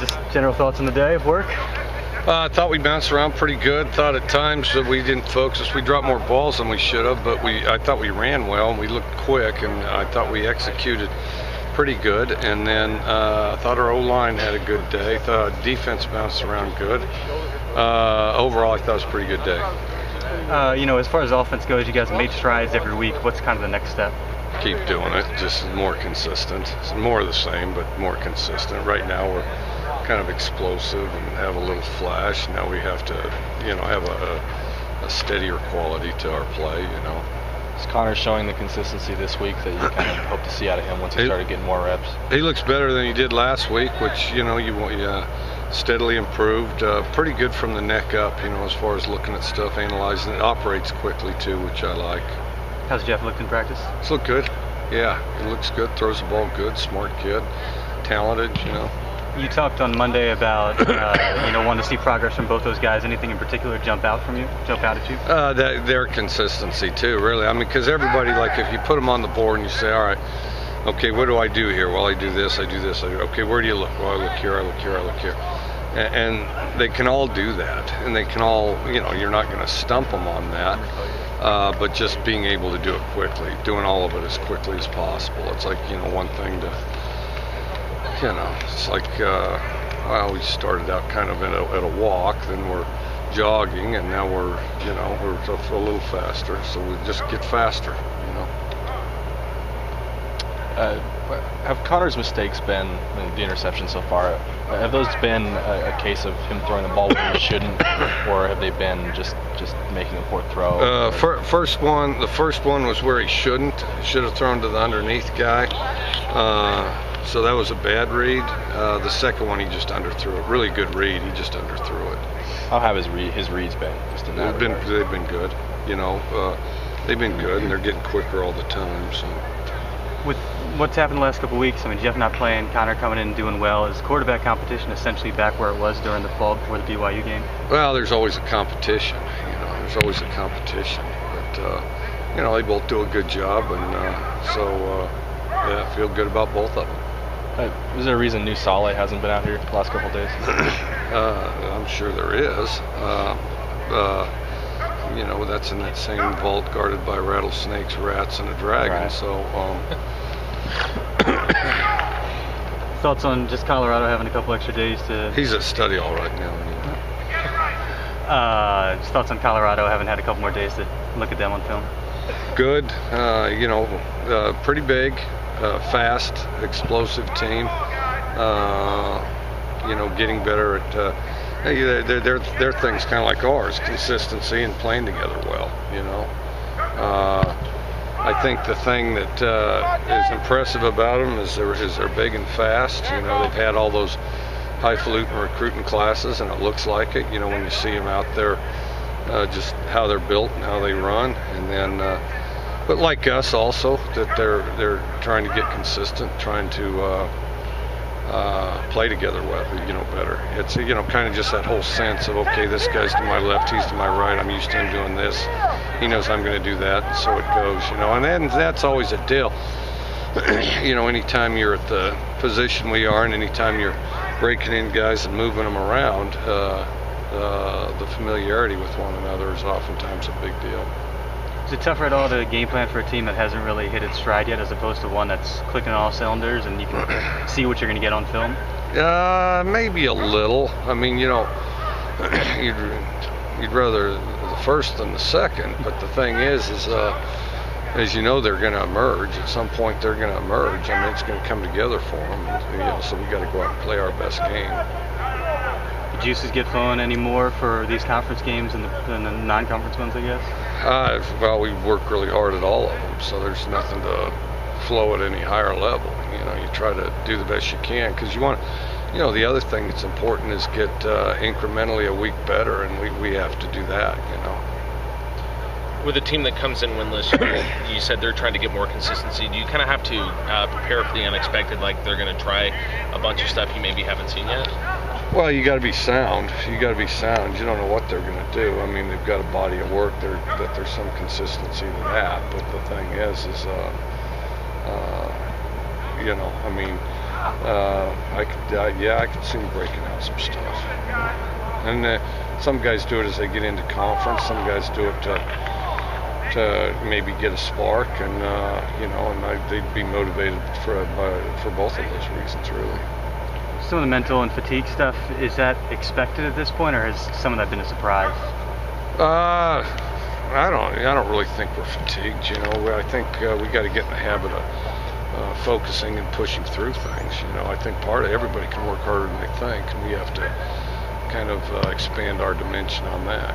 Just general thoughts on the day of work? I thought we bounced around pretty good. Thought at times that we didn't focus. We dropped more balls than we should have, but I thought we ran well and we looked quick, and I thought we executed pretty good. And then I thought our O-line had a good day. Thought our defense bounced around good. Overall, I thought it was a pretty good day. As far as offense goes, you guys made strides every week. What's kind of the next step? Keep doing it, just more consistent. It's more of the same, but more consistent. Right now we're kind of explosive and have a little flash. Now we have to, have a steadier quality to our play, Is Connor showing the consistency this week that you kind of hope to see out of him once he started getting more reps? He looks better than he did last week, which, you steadily improved. Pretty good from the neck up, as far as looking at stuff, analyzing it. Operates quickly too, which I like. How's Jeff looked in practice? It's looked good. Yeah, he looks good, throws the ball good, smart kid, talented, You talked on Monday about, wanting to see progress from both those guys. Anything in particular jump out at you? Their consistency too, really. I mean, because everybody, like, if you put them on the board and you say, all right, okay, what do I do here? Well, I do this, I do this, I do. Okay, where do you look? Well, I look here, I look here, I look here. And they can all do that, and they can all, you're not going to stump them on that. But just being able to do it quickly, doing all of it as quickly as possible. It's like, one thing to, it's like, we started out kind of at a walk, then we're jogging, and now we're a little faster. So we just get faster, Have Connor's mistakes been, the interception so far, have those been a case of him throwing the ball where he shouldn't, or have they been just making a poor throw? The first one was where he shouldn't. He should have thrown to the underneath guy. So that was a bad read. The second one, he just underthrew it. Really good read. He just underthrew it. How have his reads been? Just in that they've been good. They've been good, and they're getting quicker all the time. So. With what's happened the last couple of weeks, Jeff not playing, Connor coming in and doing well, is quarterback competition essentially back where it was during the fall before the BYU game? Well, there's always a competition. There's always a competition. But, they both do a good job, and I feel good about both of them. Is there a reason New Saleh hasn't been out here the last couple of days? I'm sure there is. That's in that same vault guarded by rattlesnakes, rats, and a dragon. Right. So, thoughts on just Colorado having a couple extra days to... He's at study all right now. Just thoughts on Colorado having had a couple more days to look at them on film? Good. Pretty big, fast, explosive team. Getting better at... their thing's kind of like ours, consistency and playing together well, I think the thing that is impressive about them is they're big and fast. They've had all those highfalutin recruiting classes, and it looks like it, when you see them out there, just how they're built and how they run. And then, but like us also, that they're trying to get consistent, trying to play together well, better. It's, kind of just that whole sense of, okay, this guy's to my left, he's to my right, I'm used to him doing this, he knows I'm going to do that, and so it goes, and then that's always a deal. Anytime you're at the position we are, and anytime you're breaking in guys and moving them around, the familiarity with one another is oftentimes a big deal. Is it tougher at all to game plan for a team that hasn't really hit its stride yet, as opposed to one that's clicking on all cylinders and you can see what you're going to get on film? Maybe a little. You'd rather the first than the second, but the thing is as they're going to emerge. At some point, they're going to emerge. It's going to come together for them. So we got to go out and play our best game. The juices get flowing any more for these conference games than the non-conference ones, I guess? Well, we work really hard at all of them, so there's nothing to flow at any higher level. You try to do the best you can, because you want, the other thing that's important is get incrementally a week better, and we have to do that, With a team that comes in winless, you said they're trying to get more consistency. Do you kind of have to prepare for the unexpected, like they're going to try a bunch of stuff you maybe haven't seen yet? Well, you got to be sound. You got to be sound. You don't know what they're going to do. They've got a body of work that there's some consistency to that. But the thing is I could see him breaking out some stuff. And some guys do it as they get into conference. Some guys do it to maybe get a spark, and they'd be motivated for both of those reasons, really. Some of the mental and fatigue stuff, is that expected at this point, or has some of that been a surprise? I don't really think we're fatigued. I think we got to get in the habit of focusing and pushing through things. I think part of everybody can work harder than they think, and we have to kind of expand our dimension on that.